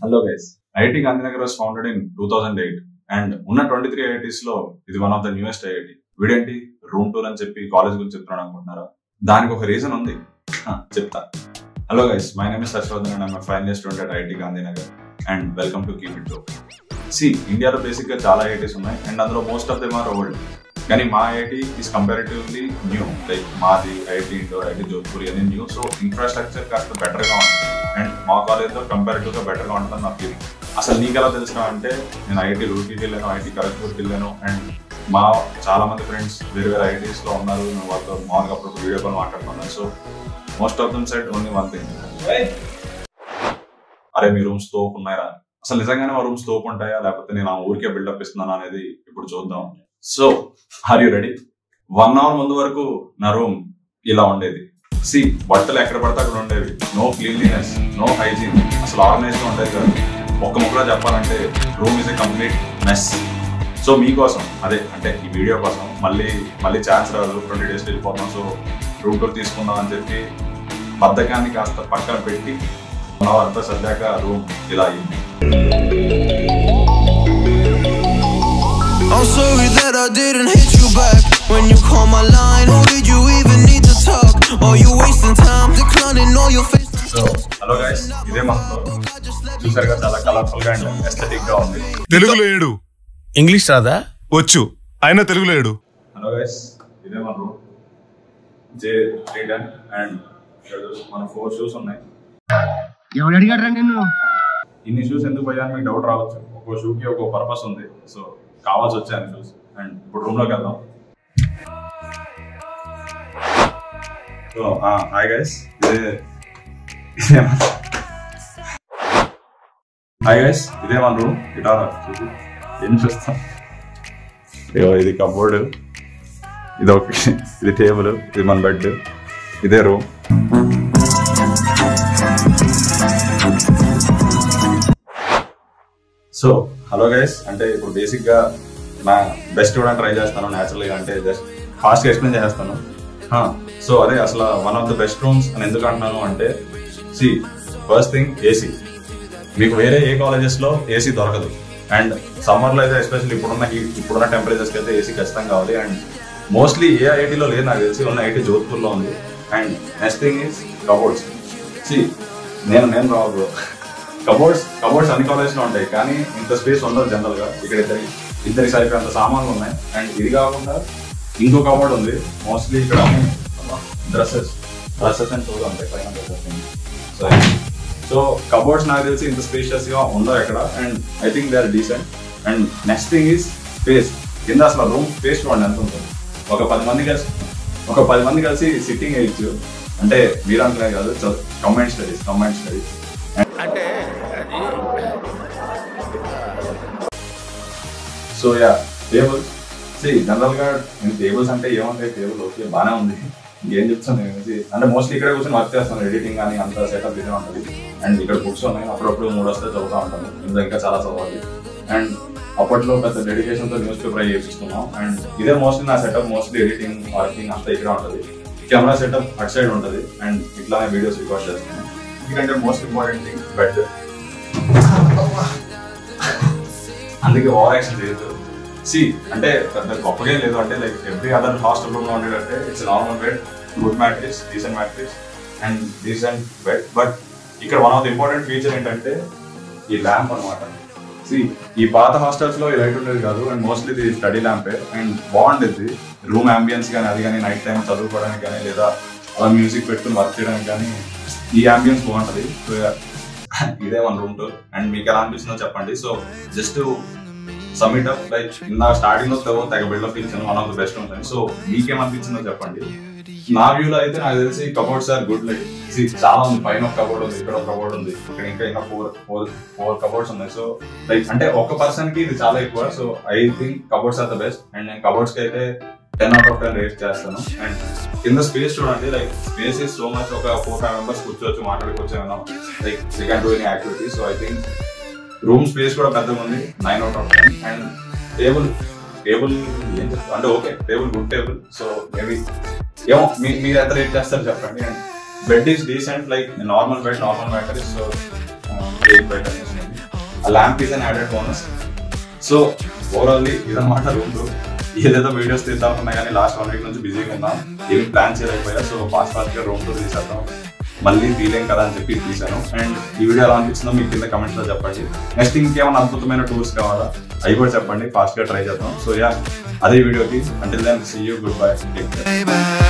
Hello guys. IIT Gandhinagar was founded in 2008 and ఉన్న 23 IITs లో ఇది one of the newest IIT. వీడేంటి room tour అని చెప్పి కాలేజ్ గురించి చెప్తున్నాను అనుకుంటున్నారా? దానికి ఒక రీజన్ ఉంది, చెప్తా. Hello guys, my name is Harshavardhan and I'm final year student at IIT Gandhinagar and welcome to keep it local. ఇండియాలో బేసిక్ గా చాలా ఐఐటీస్ ఉన్నాయి అండ్ అందులో most of them are old. కానీ మా IIT is comparatively new. Like మాది IIT Indore, IIT Jodhpur ఇవన్నీ new. So infrastructure కాస్త బెటర్గా ఉంటుంది అండ్ మా కాలేజ్లో కంపారిటివ్గా బెటర్గా ఉంటుందని నా ఫీలింగ్. అసలు నీకు ఎలా తెలుసు అంటే నేను ఐఐటి రూర్కీకి వెళ్ళాను, ఐఐటి ఖరగ్పూర్కి వెళ్ళాను అండ్ మా చాలా మంది ఫ్రెండ్స్ వేరే వేరే ఐఐటీస్లో ఉన్నారు. నేను వాళ్ళతో మామూలుగా అప్పుడు వీడియో కాల్ మాట్లాడుతున్నాను. So most of them said only one thing, అరే మీ రూమ్స్ తోపు ఉన్నాయా? అసలు నిజంగానే మా రూమ్స్ తోపు ఉంటాయా లేకపోతే నేను ఆ ఊరికే బిల్డప్ ఇస్తున్నాను అనేది ఇప్పుడు చూద్దాం. So are you ready? 1 hour ముందు వరకు నా రూమ్ ఇలా ఉండేది. బట్టలు ఎక్కడ పడితే అక్కడ ఉండేవి. నో క్లీన్లీనెస్, నో హైజీన్, అసలు ఆర్గనైజ్గా ఉండేది కాదు. ఒక్క ముక్కలో చెప్పాలంటే room is a complete mess. So మీకోసం అదే అంటే ఈ వీడియో కోసం మళ్ళీ ఛాన్స్ రాదు, 20 days వెళ్ళిపోతాం. సో రూమ్ టూర్ తీసుకుందాం అని చెప్పి బద్ధకాన్ని కాస్త పక్కన పెట్టి 1 hour అంతా సర్దాక రూమ్ ఇలా అయింది. I'm sorry that I didn't hit you back when you call my line. Or did you even need to talk? Or you wasting time declining all your face? So hello guys, ఇదే మా చూసారుగా చాలా colourful గా and aesthetic గా ఉంది. తెలుగులో ఏడు, English రాదా? వచ్చు, అయినా తెలుగులో ఏడు. హలో గైస్, ఇదే మన రూమ్. J310 అండ్ మన 4 షూస్ ఉన్నాయి. ఎవరు అడిగారా నిన్ను? ఇన్ని షూస్ ఎందుకు పోయాను మీకు డౌట్ రావచ్చు. ఒక్కో షూకి ఒక పర్పస్ ఉంది. సో కావాల్సి వచ్చాను షూస్. అండ్ ఇప్పుడు రూమ్ లోకి వెళ్దాం. సో హాయ్ గైస్, ఇదే మన రూమ్. గిటార్ ఏం చూస్తాం. ఇది కబోర్డ్, ఇది టేబుల్, ఇది మన బెడ్, ఇదే రూమ్. సో హలో గైస్, అంటే ఇప్పుడు బేసిక్ గా నా బెస్ట్ ఇవ్వడానికి ట్రై చేస్తాను. న్యాచురల్గా అంటే జస్ట్ ఫాస్ట్గా ఎక్స్ప్లెయిన్ చేస్తాను. సో అదే అసలు one of the best rooms అని ఎందుకు అంటున్నాను అంటే, ఫస్ట్ థింగ్ ఏసీ. మీకు వేరే ఏ కాలేజెస్లో ఏసీ దొరకదు. అండ్ సమ్మర్లో అయితే ఎస్పెషల్లీ ఇప్పుడున్న టెంపరేచర్స్కి అయితే ఏసీ ఖచ్చితంగా కావాలి. అండ్ మోస్ట్లీ ఏ ఐఐటీలో లేదు నాకు తెలిసి, ఉన్న ఐఐటీ జోధ్పూర్లో ఉంది. And next thing is cupboards. నేను రావు. కబోర్డ్స్ అన్ని కాలేజ్లో ఉంటాయి కానీ ఇంత స్పేస్ ఉండదు జనరల్గా. ఇక్కడ ఇద్దరికి సరిపోయేంత సామాన్లు ఉన్నాయి. అండ్ ఇది కాకుండా ఇంకో కబోర్డ్ ఉంది. మోస్ట్లీ ఇక్కడ డ్రెస్సెస్ అండ్ టూర్ ఉంటాయి పైన డ్రెస్సెస్. సో కబోర్డ్స్ నాకు తెలిసి ఇంత స్పేషియస్ గా ఉండవు ఎక్కడ. And I think they are decent. And next thing is space. కింద అసలు రూమ్ స్పేస్ చూడండి ఎంత ఉంటుంది. ఒక 10 మంది కలిసి సిట్టింగ్ వేయచ్చు. అంటే మీరు అంటున్నాయి కాదు, కంబైన్డ్ స్టడీస్. అంటే సో టేబుల్. జనరల్ గా టేబుల్స్ అంటే ఏముంటాయి, టేబుల్ ఓకే బాగానే ఉంది, ఇంకేం చెప్తాను నేను. అంటే మోస్ట్లీ ఇక్కడ కూర్చొని వర్క్ చేస్తాను, ఎడిటింగ్ కానీ అంత సెటప్ ఇదే ఉంటుంది. అండ్ ఇక్కడ బుక్స్ ఉన్నాయి, అప్పుడప్పుడు 3 వస్తే చదువుతూ ఉంటాను. ఇంకా చాలా చదవాలి. అండ్ అప్పట్లో పెద్ద డెడికేషన్తో న్యూస్ పేపర్ చేపిస్తున్నాం. అండ్ ఇదే మోస్ట్లీ నా సెటప్. మోస్ట్లీ ఎడిటింగ్, వర్కింగ్ అంతా ఇక్కడ ఉంటుంది. కెమెరా సెటప్ అటు సైడ్ ఉంటుంది. అండ్ ఇట్లానే వీడియోస్ రికార్డ్ చేస్తున్నాను. ఎందుకంటే మోస్ట్ ఇంపార్టెంట్ థింగ్ బెడ్. అందుకే ఓవర్ యాక్షన్ చేయొచ్చు. అంటే పెద్ద గొప్పగా లేదు. అంటే like every other hostel room లో ఉండేటంటే it's normal bed, good mattress, decent mattress and decent bed. But ఇక్కడ one of the important feature ఏంటంటే ఈ ల్యాంప్ అనమాట. ఈ పాత హాస్టల్స్ లో ఈ లైట్ ఉండేది కాదు. అండ్ మోస్ట్లీ ఇది స్టడీ ల్యాంపే. అండ్ బాగుండేది రూమ్ అంబియన్స్ కానీ, అది కానీ నైట్ టైం చదువుకోవడానికి కానీ లేదా అలా మ్యూజిక్ పెట్టుకుని వర్క్ చేయడానికి కానీ ఈ అంబియన్స్ బాగుంటుంది. సో ఇదే మన రూమ్ టూర్. అండ్ మీకు ఎలా అనిపిస్తుందో చెప్పండి. So just submit up. Like నా స్టార్టింగ్ లో తెగ బిల్డప్ ఇచ్చాను, one of the best rooms అని. సో మీకేమనిపించిందో చెప్పండి. నా వ్యూలో అయితే నాకు తెలిసి కబోర్డ్స్ ఆర్ గుడ్. లైక్ చాలా ఉంది. పైన ఒక కబోర్డ్ ఉంది, ఇక్కడ ఒక కబోర్డ్ ఉంది, ఇక్కడ ఇంకా 4 కబోర్డ్స్ ఉన్నాయి. సో లైక్ అంటే ఒక పర్సన్ కి ఇది చాలా ఎక్కువ. So I think cupboards are the best. And నేను కబోర్డ్స్ కి అయితే 10 out of 10 రేట్ చేస్తాను. అండ్ కింద స్పేస్ చూడండి. Like space is so much. ఒక 4-5 members కూర్చోవచ్చు, మాట్లాడుకోవచ్చు ఏమైనా. Like they can do any activity. So I think room space కూడా పెద్దగా ఉంది, 9 out of 10. అండ్ టేబుల్ ఏం చెప్తాను అంటే okay, table good table. So maybe ఏమో మీరు ఎంత రేట్ చేస్తారు చెప్పండి. And bed is decent. Like normal bed, normal matter. So bed A lamp is an added bonus. So ఓవరాల్లీ ఇదన్నమాట రూమ్ టూర్. ఏదేదో వీడియోస్ తీద్దామన్నా కానీ లాస్ట్ 1 వీక్ నుంచి బిజీగా ఉన్నాం, ఏమి ప్లాన్ చేయలేకపోయా. సో ఫాస్ట్గా రూమ్ టూర్ తీసేద్దాం, మళ్ళీ తీలేం కదా అని చెప్పి తీసాను. అండ్ ఈ వీడియో ఎలా అనిపించిందో మీకు కింద కమెంట్స్లో చెప్పండి. నెక్స్ట్ ఇంకేమైనా అద్భుతమైన టూర్స్ కావాలా అవి కూడా చెప్పండి, ఫాస్ట్గా ట్రై చేద్దాం. సో యా, అదే వీడియోకి. Until then see you, goodbye, take care.